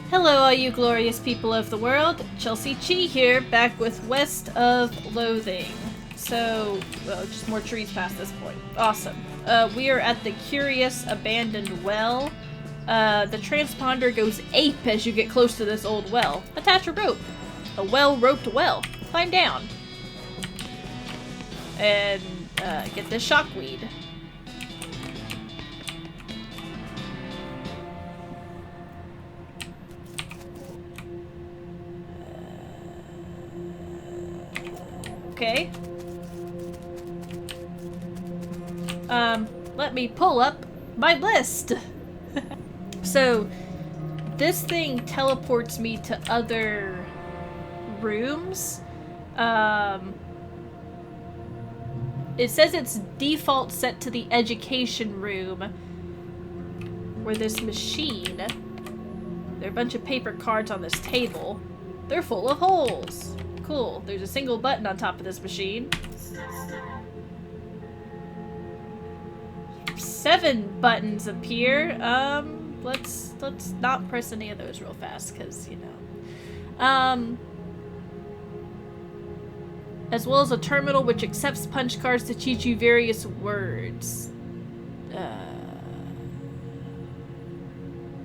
Hello, all you glorious people of the world. Chelsea-Chee here, back with West of Loathing. So, just more trees past this point. Awesome. We are at the curious abandoned well. The transponder goes ape as you get close to this old well. Attach a rope. A well-roped well. Climb down. And, get this shockweed. Okay. Let me pull up my list. So, this thing teleports me to other rooms. It says it's default set to the education room, where this machine, there are a bunch of paper cards on this table. They're full of holes. Cool. There's a single button on top of this machine. 7 buttons appear. Let's not press any of those real fast, because, you know. As well as a terminal which accepts punch cards to teach you various words.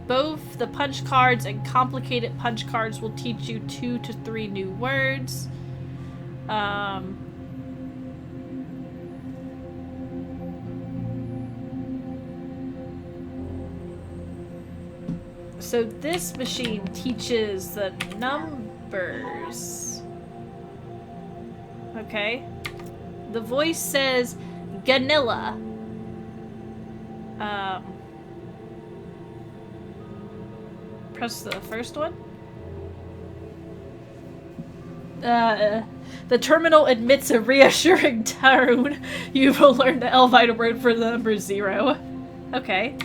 Both the punch cards and complicated punch cards will teach you 2 to 3 new words. So this machine teaches the numbers. Okay. The voice says Ganilla. Press the first one. The terminal admits a reassuring tone. You will learn the Elvita word for the number 0. Okay.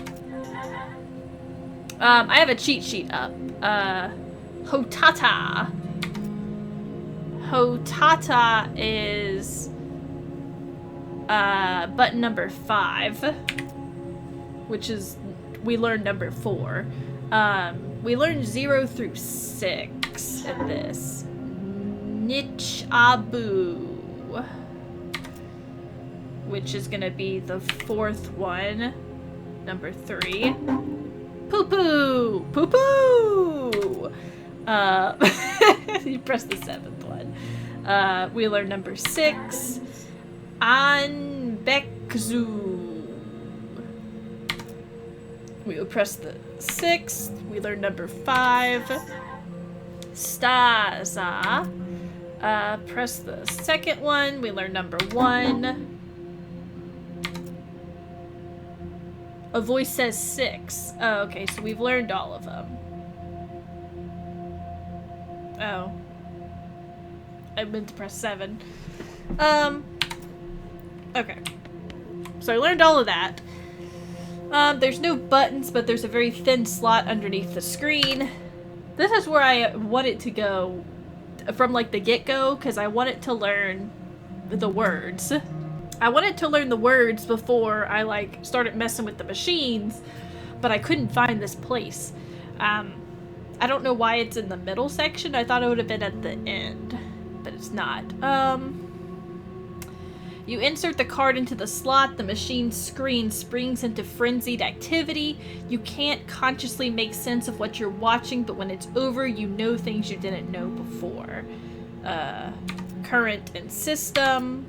I have a cheat sheet up. Hotata. Hotata is button number 5, which is we learned number 4. We learned 0 through 6 in this. Nich Abu, which is gonna be the 4th one. Number 3. Poo poo! Poo poo! You press the 7th one. We learn number 6. Anbekzu. We will press the 6th. We learn number 5. Staza. Press the 2nd one. We learn number 1. A voice says 6. Oh, okay, so we've learned all of them. Oh. I meant to press 7. Okay. So I learned all of that. There's no buttons, but there's a very thin slot underneath the screen. This is where I want it to go from, like, the get-go, because I want it to learn the words. I wanted to learn the words before I, like, started messing with the machines, but I couldn't find this place. I don't know why it's in the middle section. I thought it would have been at the end, but it's not. You insert the card into the slot, the machine's screen springs into frenzied activity. You can't consciously make sense of what you're watching, but when it's over, you know things you didn't know before. Current and system.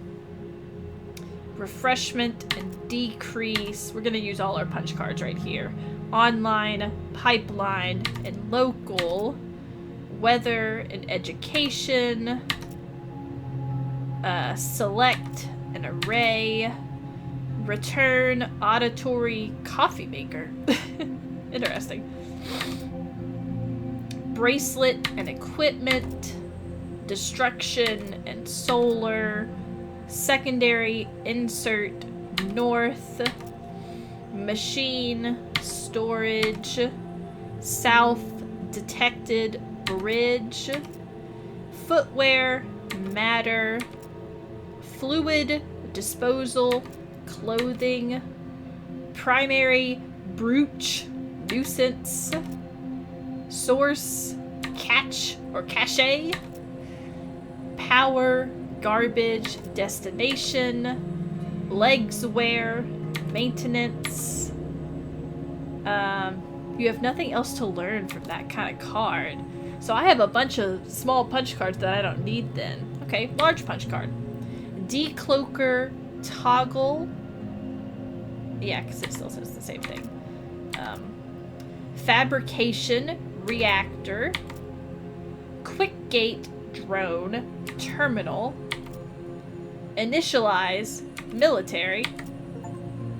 Refreshment and decrease. We're gonna use all our punch cards right here. Online, pipeline, and local. Weather and education. Select an array. Return auditory coffee maker. Interesting. Bracelet and equipment. Destruction and solar. Secondary, insert, north, machine, storage, south, detected, bridge, footwear, matter, fluid, disposal, clothing, primary, brooch, nuisance, Source, catch or cache, power, garbage, destination, legs wear, maintenance. You have nothing else to learn from that kind of card. So I have a bunch of small punch cards that I don't need then. Okay, large punch card. Decloaker, toggle. Yeah, because it still says the same thing. Fabrication, reactor. Quick gate, drone. Terminal. Initialize, military.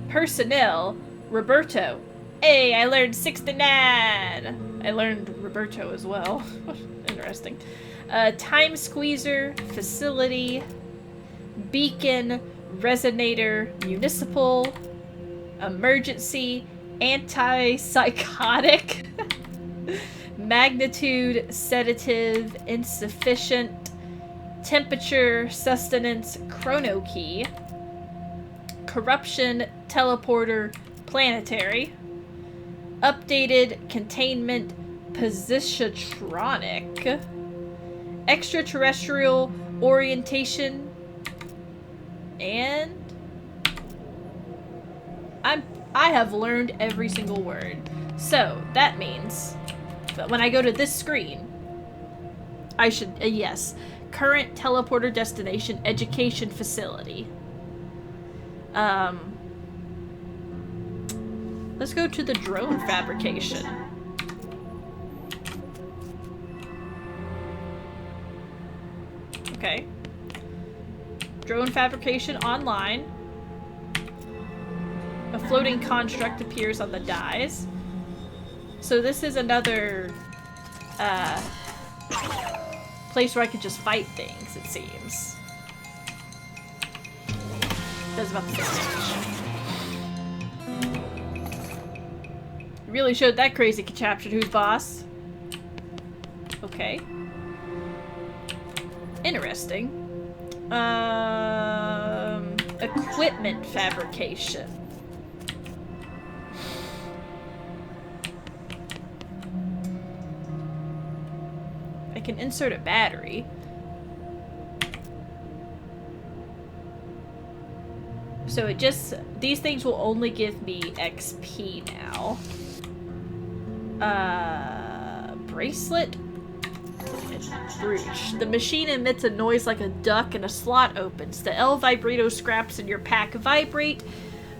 Personnel, Roberto. Hey, I learned 69! I learned Roberto as well. Interesting. Time squeezer, facility, beacon, resonator, municipal, emergency, antipsychotic, magnitude, sedative, insufficient, temperature, sustenance, chrono key, corruption, teleporter, planetary, updated, containment, positiontronic, extraterrestrial, orientation, and I have learned every single word. So that means that when I go to this screen, I should yes, current teleporter destination, education facility. Let's go to the drone fabrication. Okay. Drone fabrication online. A floating construct appears on the dies. So this is another place where I could just fight things, it seems. That's about the same. Really showed that crazy contraption who's boss. Okay. Interesting. Equipment fabrication. I can insert a battery. So it just, these things will only give me XP now. Bracelet? Brooch. The machine emits a noise like a duck and a slot opens. The L Vibrato scraps in your pack vibrate,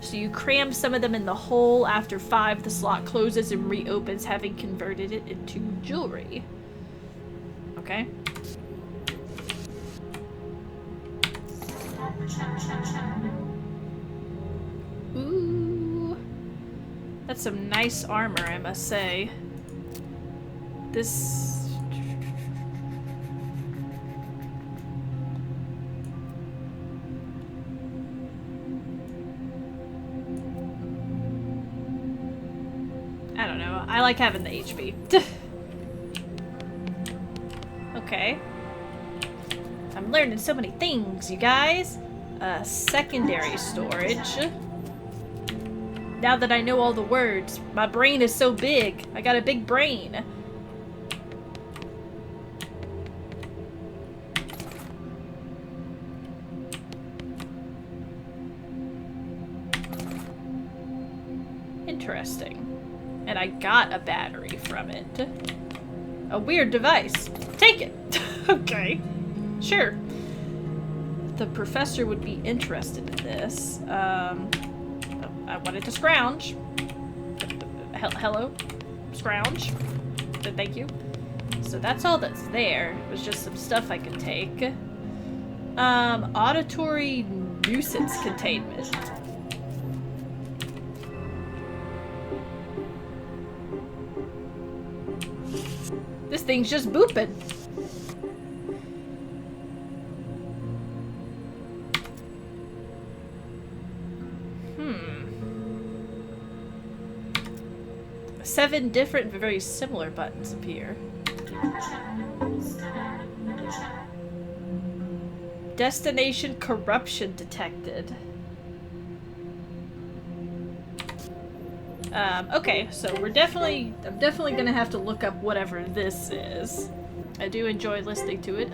so you cram some of them in the hole. After 5, the slot closes and reopens, having converted it into jewelry. Okay. Ooh. That's some nice armor, I must say. This... I don't know. I like having the HP. Okay. I'm learning so many things, you guys. Secondary storage. Now that I know all the words, my brain is so big. I got a big brain. Interesting. And I got a battery from it. A weird device. Take it. Okay. Sure. The professor would be interested in this. I wanted to scrounge. Hello? Scrounge. Thank you. So that's all that's there. It was just some stuff I could take. Auditory nuisance containment. This thing's just booping. Seven different but very similar buttons appear. Destination corruption detected. Okay, so I'm definitely gonna have to look up whatever this is. I do enjoy listening to it.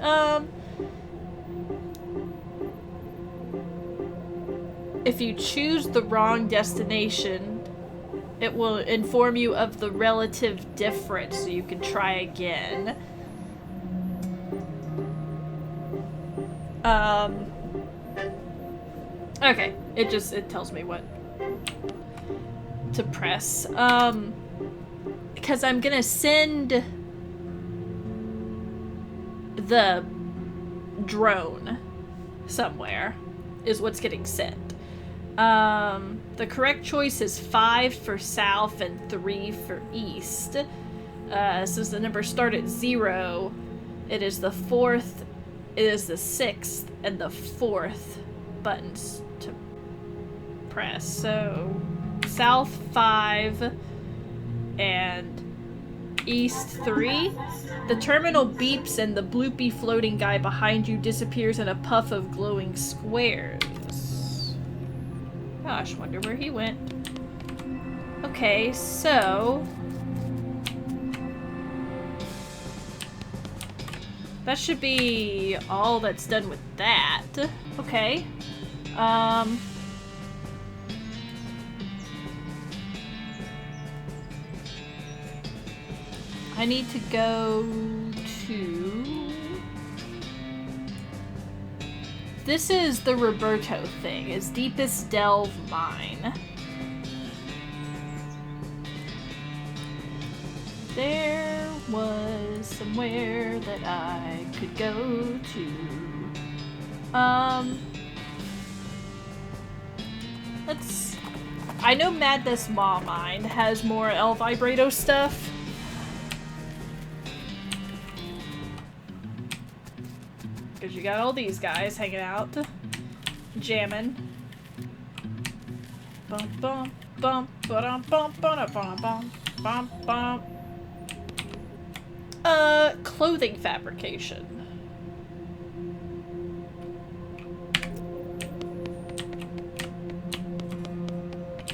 If you choose the wrong destination, it will inform you of the relative difference, so you can try again. Okay, it tells me what to press. Because I'm gonna send the drone somewhere, is what's getting sent. The correct choice is 5 for south and 3 for east. Since the numbers start at 0, it is the 4th, it is the 6th, and the 4th buttons to press. So, south 5 and east 3. The terminal beeps and the bloopy floating guy behind you disappears in a puff of glowing squares. Gosh, wonder where he went. Okay, so... that should be all that's done with that. Okay. I need to go to... this is the Vibrato thing, his deepest delve mine. There was somewhere that I could go to. I know Madness Maw Mine has more El Vibrato stuff. Because you got all these guys hanging out, jamming. Bum bum bum ba-dum bum ba-dum bum bum bum. Clothing fabrication.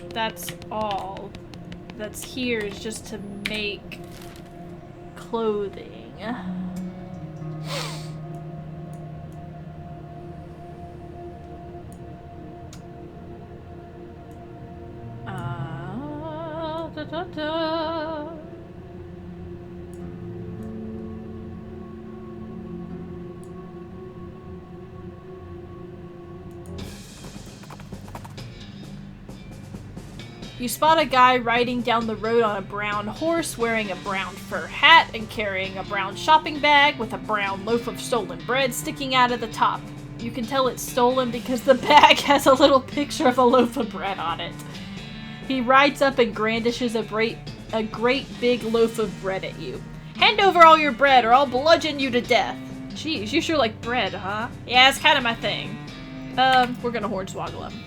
That's all that's here, is just to make clothing. You spot a guy riding down the road on a brown horse, wearing a brown fur hat and carrying a brown shopping bag with a brown loaf of stolen bread sticking out of the top. You can tell it's stolen because the bag has a little picture of a loaf of bread on it. He rides up and brandishes a great big loaf of bread at you. Hand over all your bread or I'll bludgeon you to death. Jeez, you sure like bread, huh? Yeah, it's kind of my thing. We're gonna hornswoggle him.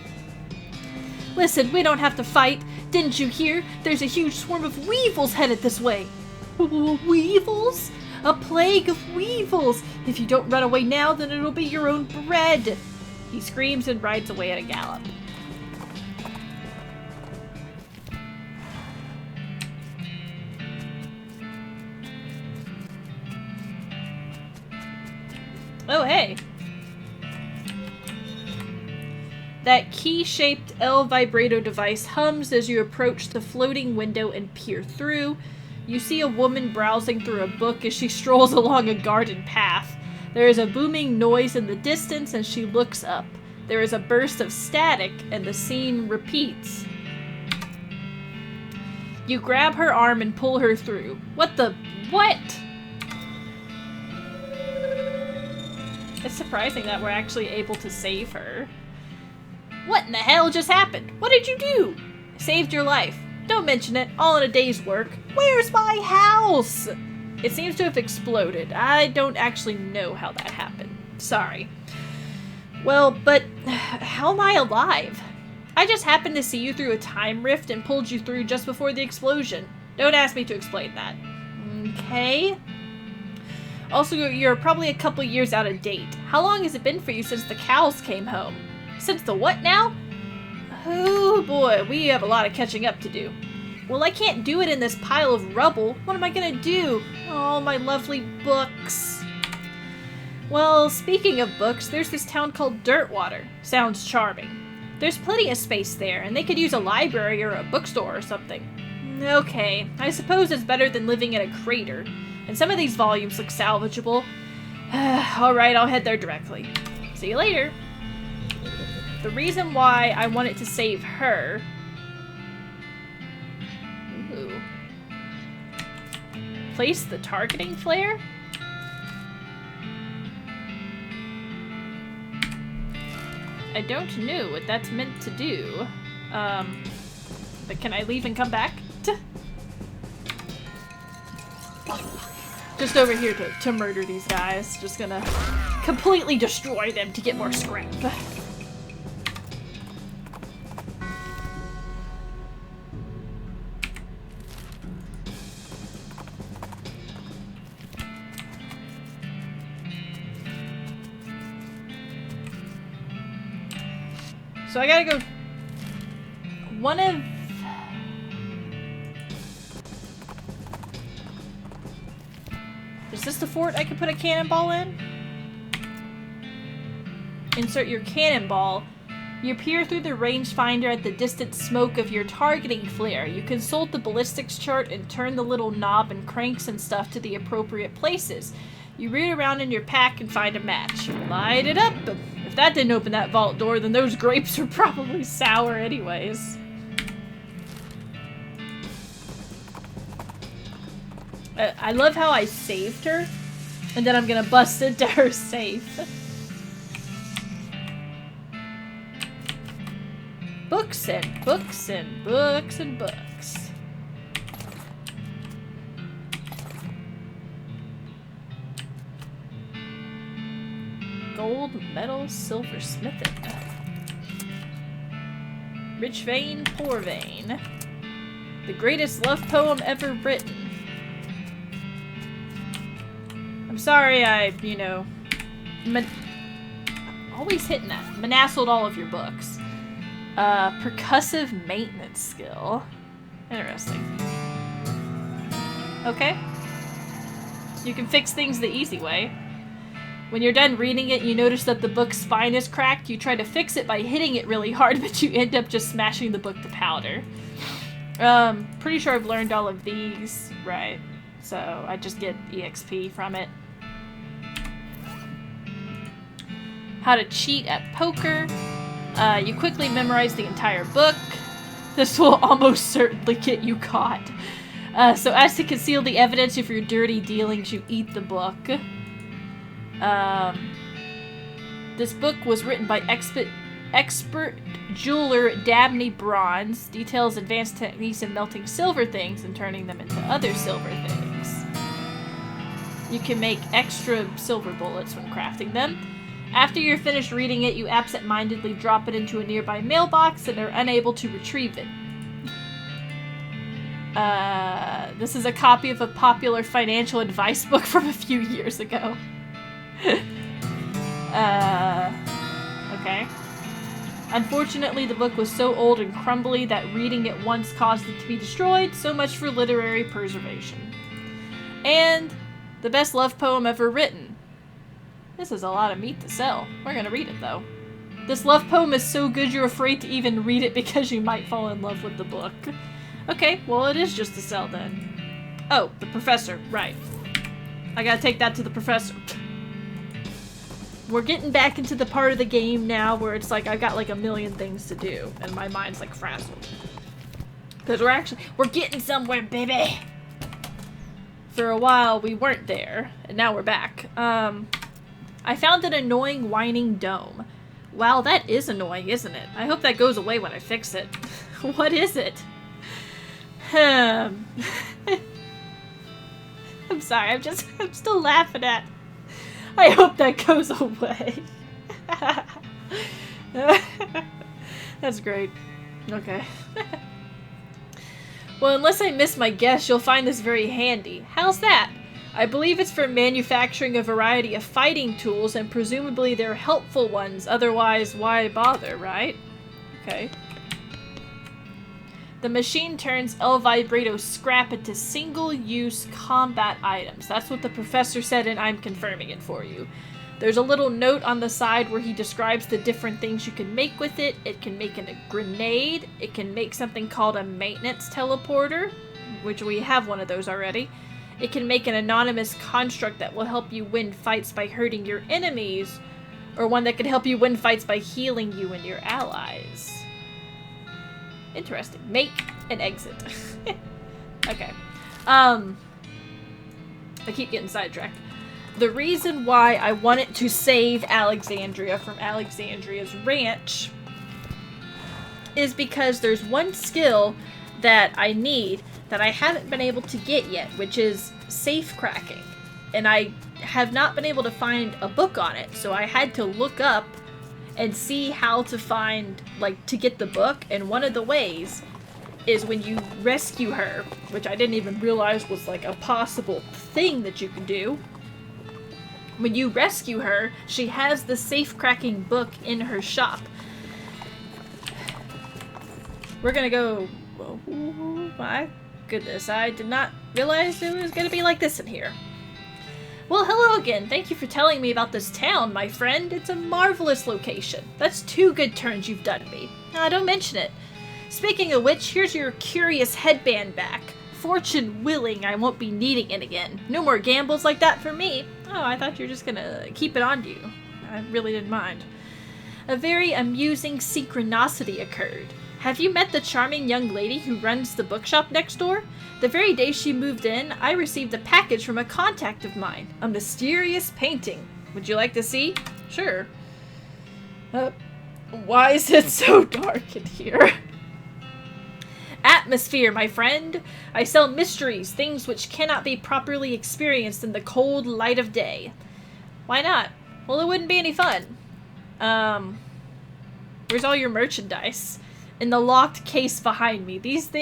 Listen, we don't have to fight. Didn't you hear? There's a huge swarm of weevils headed this way. Weevils? A plague of weevils! If you don't run away now, then it'll be your own bread! He screams and rides away at a gallop. Oh, hey! That key-shaped El Vibrato device hums as you approach the floating window and peer through. You see a woman browsing through a book as she strolls along a garden path. There is a booming noise in the distance and she looks up. There is a burst of static and the scene repeats. You grab her arm and pull her through. What? It's surprising that we're actually able to save her. What in the hell just happened? What did you do? Saved your life. Don't mention it. All in a day's work. Where's my house? It seems to have exploded. I don't actually know how that happened. Sorry. Well, but how am I alive? I just happened to see you through a time rift and pulled you through just before the explosion. Don't ask me to explain that. Okay. Also, you're probably a couple years out of date. How long has it been for you since the cows came home? Since the what now? Oh boy, we have a lot of catching up to do. Well, I can't do it in this pile of rubble. What am I gonna do? Oh, my lovely books. Well, speaking of books, there's this town called Dirtwater. Sounds charming. There's plenty of space there, and they could use a library or a bookstore or something. Okay, I suppose it's better than living in a crater. And some of these volumes look salvageable. Alright, I'll head there directly. See you later. The reason why I wanted to save her... Ooh. Place the targeting flare? I don't know what that's meant to do. But can I leave and come back? Just over here to murder these guys. Just gonna completely destroy them to get more scrap. So I gotta go... One of... Is this the fort I could put a cannonball in? Insert your cannonball. You peer through the rangefinder at the distant smoke of your targeting flare. You consult the ballistics chart and turn the little knob and cranks and stuff to the appropriate places. You root around in your pack and find a match. Light it up. If that didn't open that vault door, then those grapes are probably sour anyways. I love how I saved her, and then I'm gonna bust into her safe. Books and books and books and books. Gold, metal, silver smithing. Rich vein, poor vein. The greatest love poem ever written. I'm sorry you know, always hitting that. Manassled all of your books. Percussive maintenance skill. Interesting. Okay. You can fix things the easy way. When you're done reading it, you notice that the book's spine is cracked. You try to fix it by hitting it really hard, but you end up just smashing the book to powder. Pretty sure I've learned all of these. Right. So I just get EXP from it. How to cheat at poker. You quickly memorize the entire book. This will almost certainly get you caught. So as to conceal the evidence of your dirty dealings, you eat the book. This book was written by expert jeweler Dabney Bronze. Details advanced techniques in melting silver things and turning them into other silver things. You can make extra silver bullets when crafting them. After you're finished reading it, you absent-mindedly drop it into a nearby mailbox and are unable to retrieve it. This is a copy of a popular financial advice book from a few years ago. Okay. Unfortunately, the book was so old and crumbly that reading it once caused it to be destroyed. So much for literary preservation. And the best love poem ever written. This is a lot of meat to sell. We're gonna read it, though. This love poem is so good you're afraid to even read it because you might fall in love with the book. Okay, well it is just to sell then. Oh, the professor, right. I gotta take that to the professor. We're getting back into the part of the game now where it's like I've got like a million things to do and my mind's like frazzled. Because we're getting somewhere, baby! For a while we weren't there, and now we're back. I found an annoying whining dome. Wow, that is annoying, isn't it? I hope that goes away when I fix it. What is it? I'm sorry, I'm still laughing at. I hope that goes away. That's great. Okay. Well, unless I miss my guess, you'll find this very handy. How's that? I believe it's for manufacturing a variety of fighting tools, and presumably they're helpful ones, otherwise why bother, right? Okay. The machine turns El Vibrato scrap into single-use combat items. That's what the professor said, and I'm confirming it for you. There's a little note on the side where he describes the different things you can make with it. It can make a grenade. It can make something called a maintenance teleporter, which we have one of those already. It can make an anonymous construct that will help you win fights by hurting your enemies, or one that can help you win fights by healing you and your allies. Interesting. Make and exit. Okay. I keep getting sidetracked. The reason why I wanted to save Alexandria from Alexandria's ranch is because there's one skill that I need that I haven't been able to get yet, which is safe cracking. And I have not been able to find a book on it, so I had to look up and see how to find, like, to get the book, and one of the ways is when you rescue her, which I didn't even realize was, like, a possible thing that you could do. When you rescue her, she has the safe-cracking book in her shop. We're gonna go... Oh, my goodness, I did not realize it was gonna be like this in here. Well, hello again. Thank you for telling me about this town, my friend. It's a marvelous location. That's 2 good turns you've done me. Don't mention it. Speaking of which, here's your curious headband back. Fortune willing, I won't be needing it again. No more gambles like that for me. Oh, I thought you were just gonna keep it on you. I really didn't mind. A very amusing synchronicity occurred. Have you met the charming young lady who runs the bookshop next door? The very day she moved in, I received a package from a contact of mine. A mysterious painting. Would you like to see? Sure. Why is it so dark in here? Atmosphere, my friend. I sell mysteries, things which cannot be properly experienced in the cold light of day. Why not? Well, it wouldn't be any fun. Where's all your merchandise? In the locked case behind me. These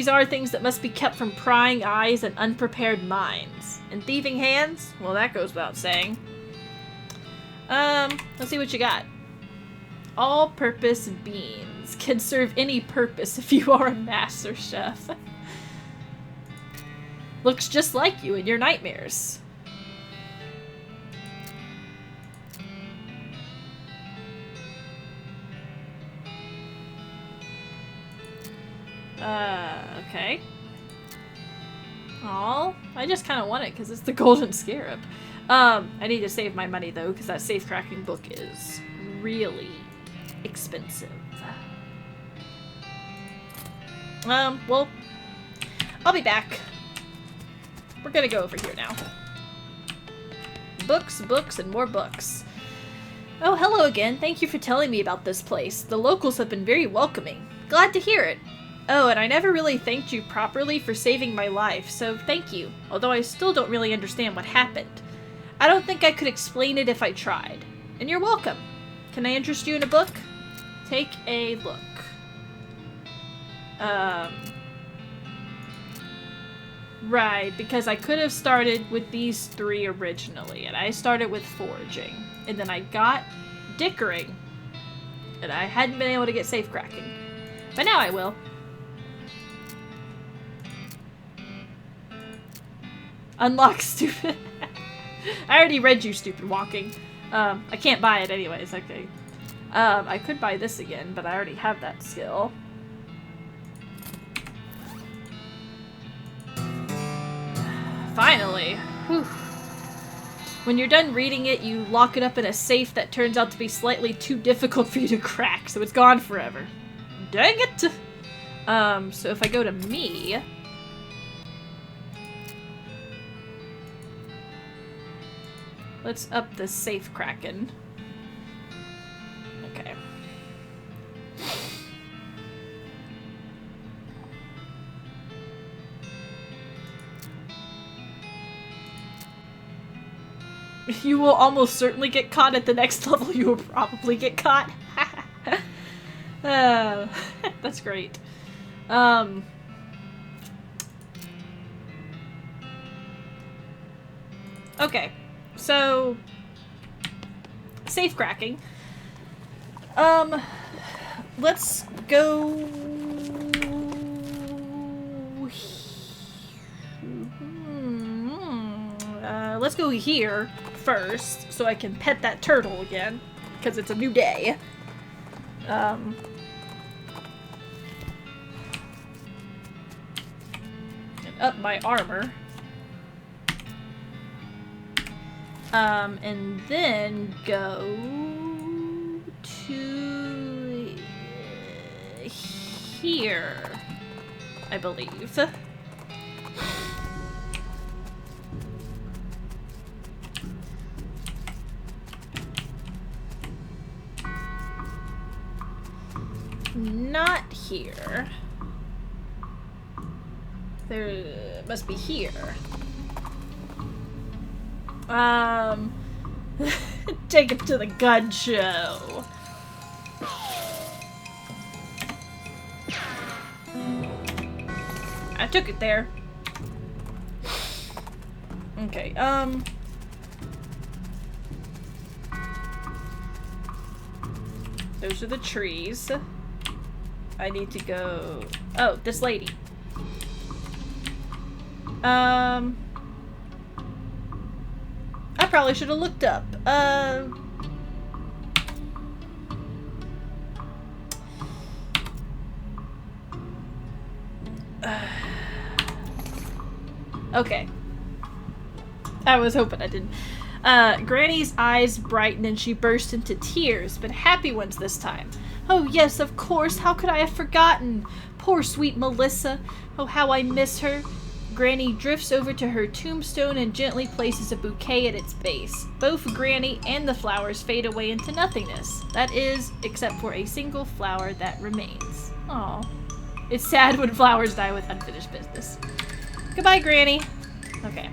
are things that must be kept from prying eyes and unprepared minds. And thieving hands? Well, that goes without saying. Let's see what you got. All-purpose beans. Can serve any purpose if you are a master chef. Looks just like you in your nightmares. Okay. Aw, I just kind of want it because it's the golden scarab. I need to save my money though, because that safe cracking book is really expensive. Well, I'll be back. We're gonna go over here now. Books, books, and more books. Oh, hello again. Thank you for telling me about this place. The locals have been very welcoming. Glad to hear it. Oh, and I never really thanked you properly for saving my life, so thank you. Although I still don't really understand what happened. I don't think I could explain it if I tried. And you're welcome. Can I interest you in a book? Take a look. Right, because I could have started with these 3 originally, and I started with foraging. And then I got dickering, and I hadn't been able to get safe cracking. But now I will. Unlock stupid. I already read you, stupid walking. I can't buy it anyways, okay. I could buy this again, but I already have that skill. Finally. Whew. When you're done reading it, you lock it up in a safe that turns out to be slightly too difficult for you to crack, so it's gone forever. Dang it! So if I go to me... Let's up the safe cracking. Okay. You will almost certainly get caught at the next level. You will probably get caught. That's great. Okay. So, safe cracking. Let's go Let's go here first, so I can pet that turtle again, because it's a new day. And up my armor. And then go to here, I believe. Not here. There must be here. Take him to the gun show. I took it there. Okay, those are the trees. I need to go... Oh, this lady. I probably should have looked up. Okay. I was hoping I didn't. Granny's eyes brightened and she burst into tears, but happy ones this time. Oh yes, of course, how could I have forgotten? Poor sweet Melissa. Oh, how I miss her. Granny drifts over to her tombstone and gently places a bouquet at its base. Both Granny and the flowers fade away into nothingness. That is, except for a single flower that remains. Aw. It's sad when flowers die with unfinished business. Goodbye, Granny. Okay.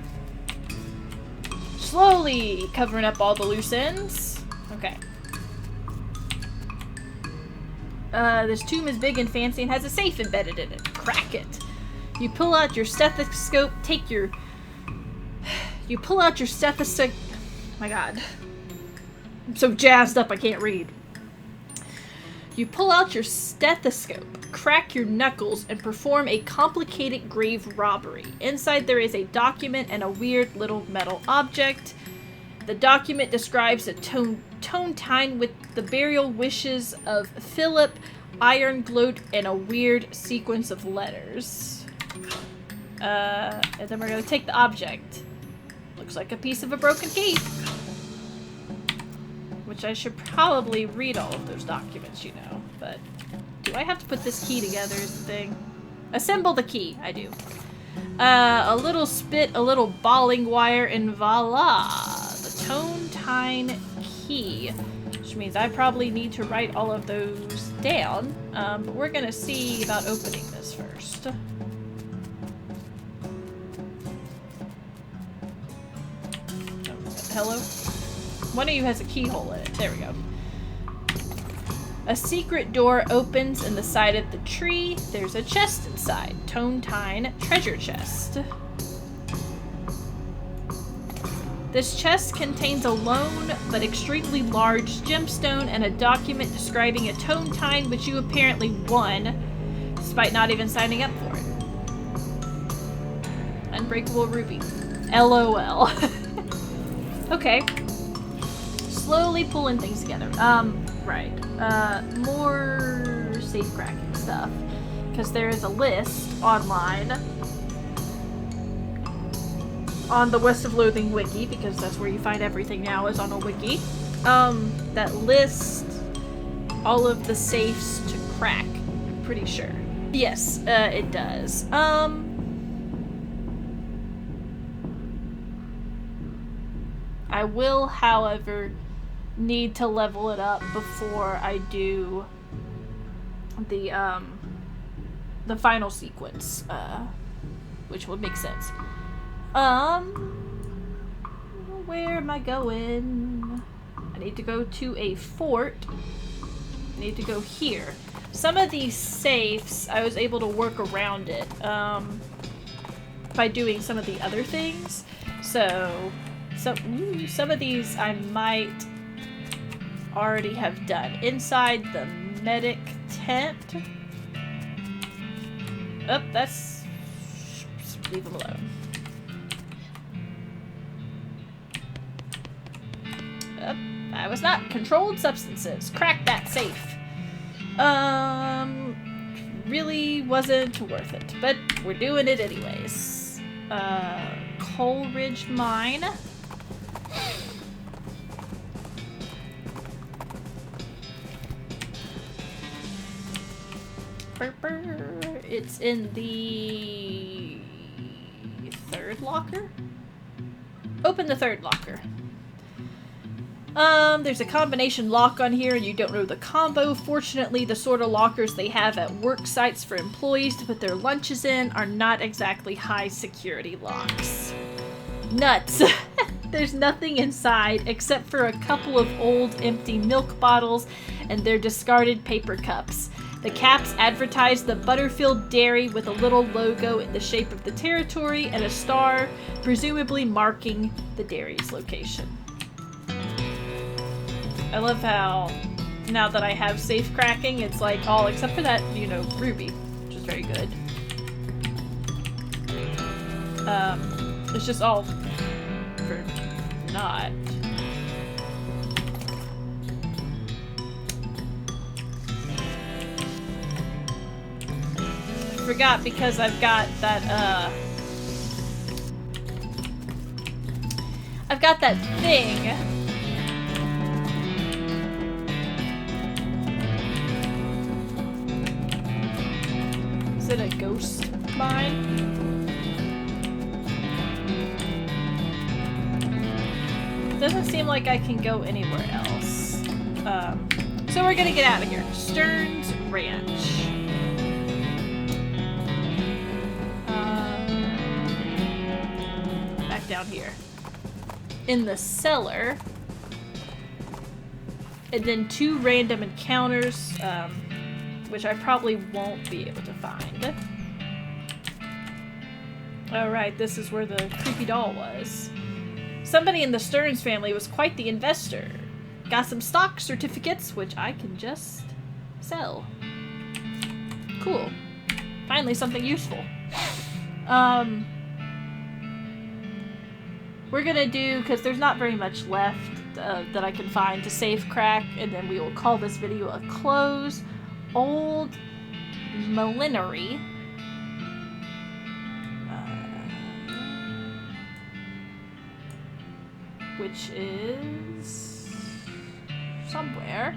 Slowly covering up all the loose ends. Okay. This tomb is big and fancy and has a safe embedded in it. Crack it. You pull out your stethoscope, You pull out your stethoscope... Oh my god. I'm so jazzed up I can't read. You pull out your stethoscope, crack your knuckles, and perform a complicated grave robbery. Inside there is a document and a weird little metal object. The document describes a tone tine with the burial wishes of Philip, iron gloat, and a weird sequence of letters. And then we're gonna take the object. Looks like a piece of a broken key. Which I should probably read all of those documents, you know. But do I have to put this key together is the thing? Assemble the key. I do. A little spit, a little balling wire, and voila! The tine key. Which means I probably need to write all of those down. But we're gonna see about opening this first. Hello? One of you has a keyhole in it. There we go. A secret door opens in the side of the tree. There's a chest inside. Tine treasure chest. This chest contains a lone but extremely large gemstone and a document describing a tine which you apparently won, despite not even signing up for it. Unbreakable ruby. LOL. Okay. Slowly pulling things together. Right. More safe cracking stuff. Because there is a list online on the West of Loathing wiki, because that's where you find everything now, is on a wiki. That lists all of the safes to crack. I'm pretty sure. Yes, it does. I will, however, need to level it up before I do the final sequence, which would make sense. Where am I going? I need to go to a fort. I need to go here. Some of these safes, I was able to work around it, by doing some of the other things. So some of these I might already have done. Inside the medic tent. Oh, that's... leave them alone. I was not. Controlled substances. Crack that safe. Really wasn't worth it, but we're doing it anyways. Coal Ridge Mine. It's in the third locker? Open the third locker. There's a combination lock on here and you don't know the combo. Fortunately, the sort of lockers they have at work sites for employees to put their lunches in are not exactly high security locks. Nuts. There's nothing inside except for a couple of old empty milk bottles and their discarded paper cups. The caps advertise the Butterfield Dairy with a little logo in the shape of the territory and a star, presumably marking the dairy's location. I love how, now that I have safe cracking, it's like all except for that, you know, ruby, which is very good. It's just all for not. I forgot because I've got that, I've got that thing. Is it a ghost mine? Doesn't seem like I can go anywhere else. So we're gonna get out of here. Stearns Ranch. Back down here. In the cellar. And then 2 random encounters, which I probably won't be able to find. Oh right, this is where the creepy doll was. Somebody in the Stearns family was quite the investor. Got some stock certificates, which I can just sell. Cool. Finally something useful. We're gonna do, because there's not very much left that I can find to safe crack, and then we will call this video a close. Old Millinery. Which is somewhere.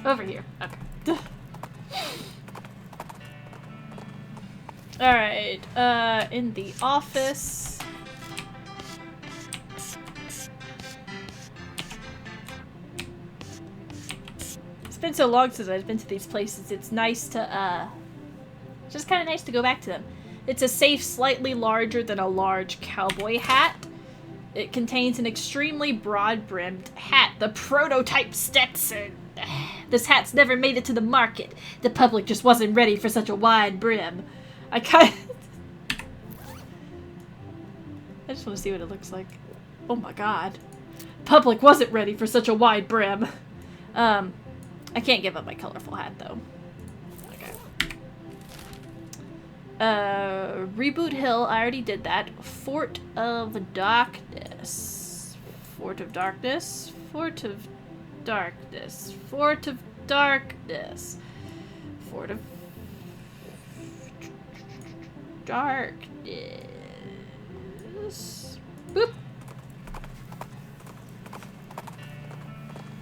Over here. Okay. Alright, in the office. It's been so long since I've been to these places, it's nice to, just kind of nice to go back to them. It's a safe slightly larger than a large cowboy hat. It contains an extremely broad-brimmed hat, the prototype Stetson. This hat's never made it to the market. The public just wasn't ready for such a wide brim. I just want to see what it looks like. Oh my god. Public wasn't ready for such a wide brim. I can't give up my colorful hat, though. Okay. Reboot Hill, I already did that. Fort of Darkness. Fort of Darkness. Fort of Darkness. Fort of Darkness. Fort of Darkness. Boop.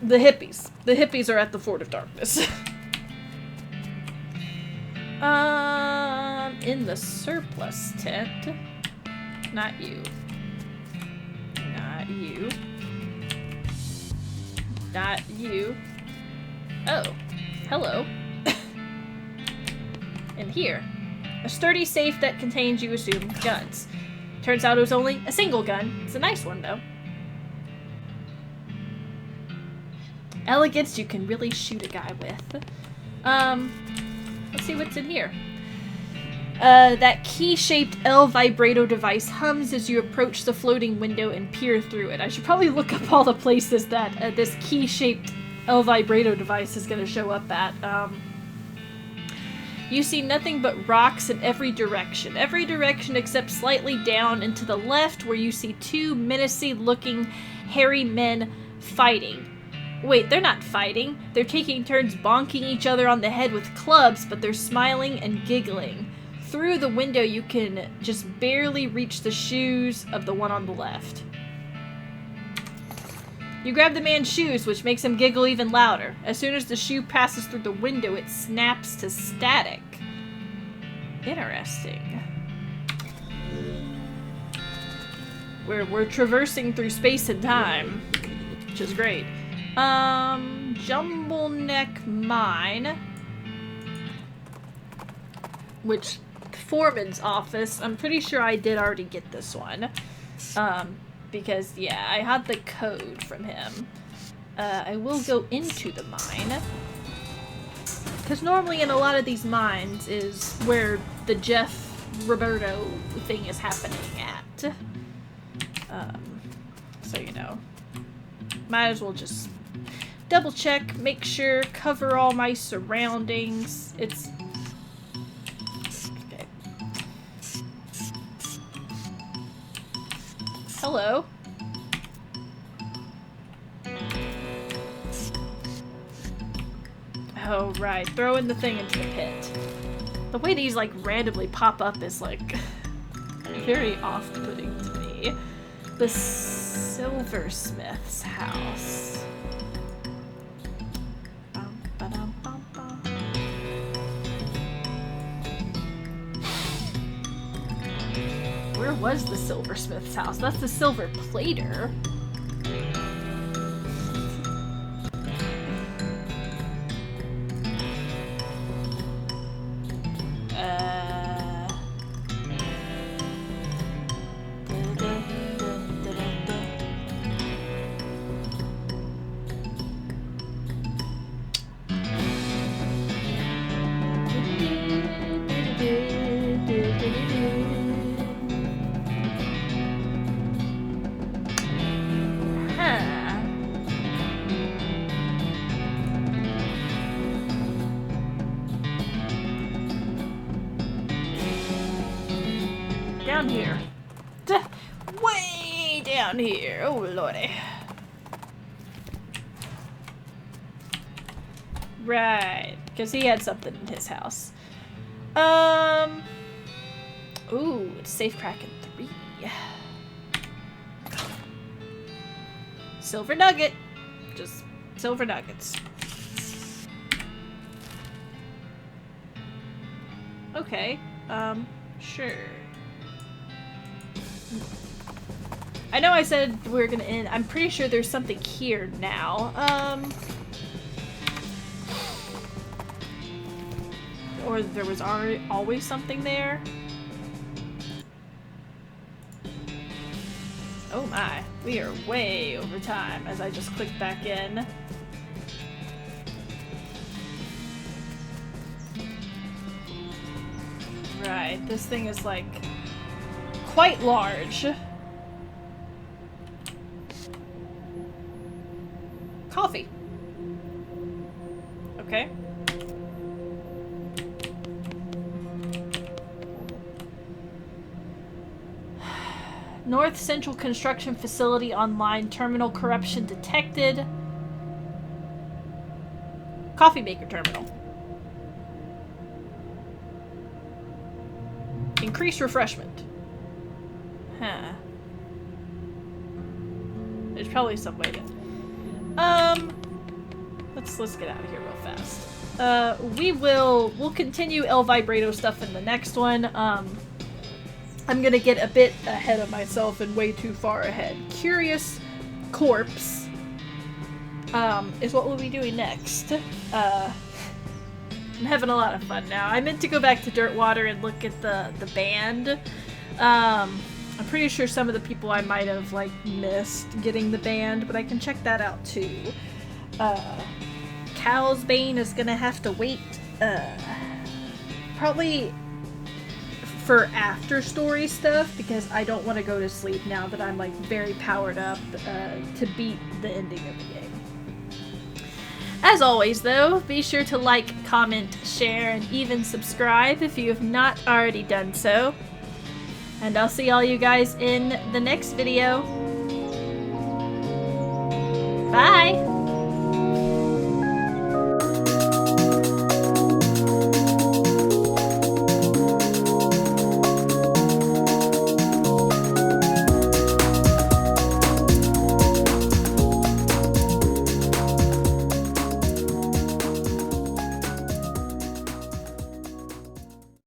The hippies. The hippies are at the Fort of Darkness. In the surplus tent. Not you. Not you. Not you. Oh. Hello. And here. A sturdy safe that contains, you assume, guns. Turns out it was only a single gun. It's a nice one, though. Elegance you can really shoot a guy with. Let's see what's in here. That key-shaped L vibrato device hums as you approach the floating window and peer through it. I should probably look up all the places that this key-shaped Vibrato device is going to show up at. You see nothing but rocks in every direction. Every direction except slightly down and to the left where you see two menacing-looking hairy men fighting. Wait, they're not fighting. They're taking turns bonking each other on the head with clubs, but they're smiling and giggling. Through the window, you can just barely reach the shoes of the one on the left. You grab the man's shoes, which makes him giggle even louder. As soon as the shoe passes through the window, it snaps to static. Interesting. We're traversing through space and time, which is great. Jumble Neck Mine, which foreman's office. I'm pretty sure I did already get this one. Because, yeah, I had the code from him. I will go into the mine. Because normally in a lot of these mines is where the Roberto thing is happening at. So, you know. Might as well just double check, make sure, cover all my surroundings. It's... okay. Hello. Oh, right. Throwing the thing into the pit. The way these, like, randomly pop up is, like, very off-putting to me. The silversmith's house. Where was the silversmith's house? That's the silver plater. Down here. Way down here. Oh, lordy. Right. Because he had something in his house. Ooh, it's safe cracking 3. Silver nugget. Just silver nuggets. Okay. Sure. I know I said we were gonna end. I'm pretty sure there's something here now. Or there was always something there. Oh my, we are way over time as I just clicked back in. Right, this thing is like quite large. Coffee. Okay. North Central Construction Facility online. Terminal corruption detected. Coffee maker terminal. Increased refreshment. Huh. There's probably some way to... Let's get out of here real fast. We'll continue El Vibrato stuff in the next one. I'm gonna get a bit ahead of myself and way too far ahead. Curious Corpse is what we'll be doing next. I'm having a lot of fun now. I meant to go back to Dirtwater and look at the band. I'm pretty sure some of the people I might have like missed getting the band, but I can check that out too. Cal's Bane is gonna have to wait probably for after story stuff, because I don't want to go to sleep now that I'm like very powered up to beat the ending of the game. As always, though, be sure to like, comment, share, and even subscribe if you have not already done so. And I'll see all you guys in the next video. Bye!